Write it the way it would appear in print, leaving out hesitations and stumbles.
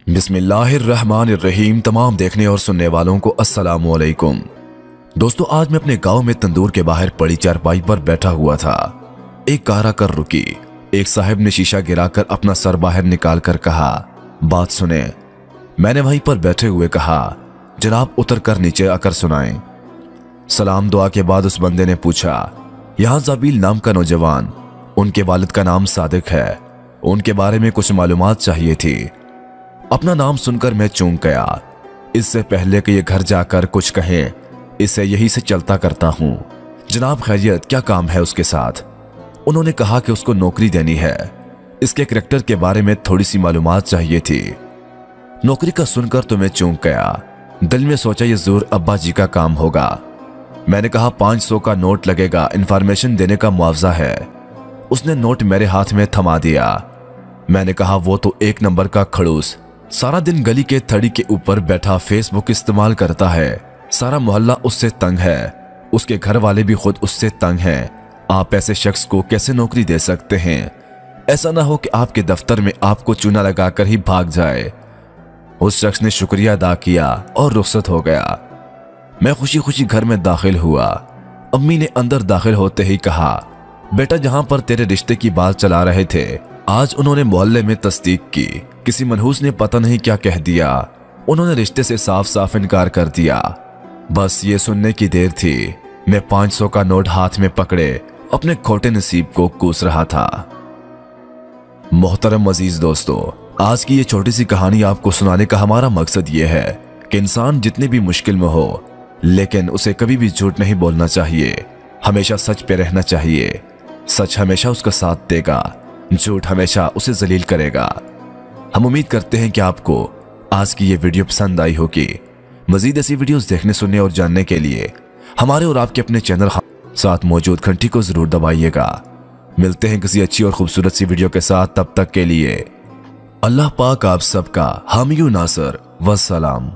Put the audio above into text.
बिस्मिल्लाहिर्रहमानिर्रहीम। तमाम देखने और सुनने वालों को अस्सलामु अलैकुम। दोस्तों, आज मैं अपने गांव में तंदूर के बाहर पड़ी चारपाई पर बैठा हुआ था। एक कार आकर रुकी। एक साहब ने शीशा गिराकर अपना सर बाहर निकाल कर कहा, बात सुने। मैंने वहीं पर बैठे हुए कहा, जनाब उतर कर नीचे आकर सुनाएं। सलाम दुआ के बाद उस बंदे ने पूछा, यहाँ ज़ाबील नाम का नौजवान, उनके वालिद का नाम सादिक है, उनके बारे में कुछ मालूमात चाहिए थी। अपना नाम सुनकर मैं चूक गया। इससे पहले कि ये घर जाकर कुछ कहें, इसे यही से चलता करता हूँ। जनाब खैरियत, क्या काम है उसके साथ? उन्होंने कहा कि उसको नौकरी देनी है, इसके करैक्टर के बारे में थोड़ी सी मालूमात चाहिए थी। नौकरी का सुनकर तो मैं चूक गया। दिल में सोचा ये जरूर अब्बा जी का काम होगा। मैंने कहा 500 का नोट लगेगा, इंफॉर्मेशन देने का मुआवजा है। उसने नोट मेरे हाथ में थमा दिया। मैंने कहा वो तो एक नंबर का खड़ूस, सारा दिन गली के थड़ी के ऊपर बैठा फेसबुक इस्तेमाल करता है। सारा मोहल्ला उससे तंग है, उसके घर वाले भी खुद उससे तंग हैं। आप ऐसे शख्स को कैसे नौकरी दे सकते हैं? ऐसा ना हो कि आपके दफ्तर में आपको चूना लगाकर ही भाग जाए। उस शख्स ने शुक्रिया अदा किया और रुखसत हो गया। मैं खुशी खुशी घर में दाखिल हुआ। अम्मी ने अंदर दाखिल होते ही कहा, बेटा जहां पर तेरे रिश्ते की बात चला रहे थे, आज उन्होंने मोहल्ले में तस्दीक की। किसी मनहूस ने पता नहीं क्या कह दिया, उन्होंने रिश्ते से साफ साफ इनकार कर दिया। बस ये सुनने की देर थी। मैं 500 का नोट हाथ में पकड़े अपने खोटे नसीब को कूस रहा था। मोहतरम अजीज दोस्तों, आज की ये छोटी सी कहानी आपको सुनाने का हमारा मकसद ये है कि इंसान जितनी भी मुश्किल में हो, लेकिन उसे कभी भी झूठ नहीं बोलना चाहिए। हमेशा सच पे रहना चाहिए। सच हमेशा उसका साथ देगा, झूठ हमेशा उसे जलील करेगा। हम उम्मीद करते हैं कि आपको आज की ये वीडियो पसंद आई होगी। मजीद ऐसी वीडियोस देखने, सुनने और जानने के लिए हमारे और आपके अपने चैनल साथ मौजूद घंटी को जरूर दबाइएगा। मिलते हैं किसी अच्छी और खूबसूरत सी वीडियो के साथ। तब तक के लिए अल्लाह पाक आप सबका हामी नासर वस्सलाम।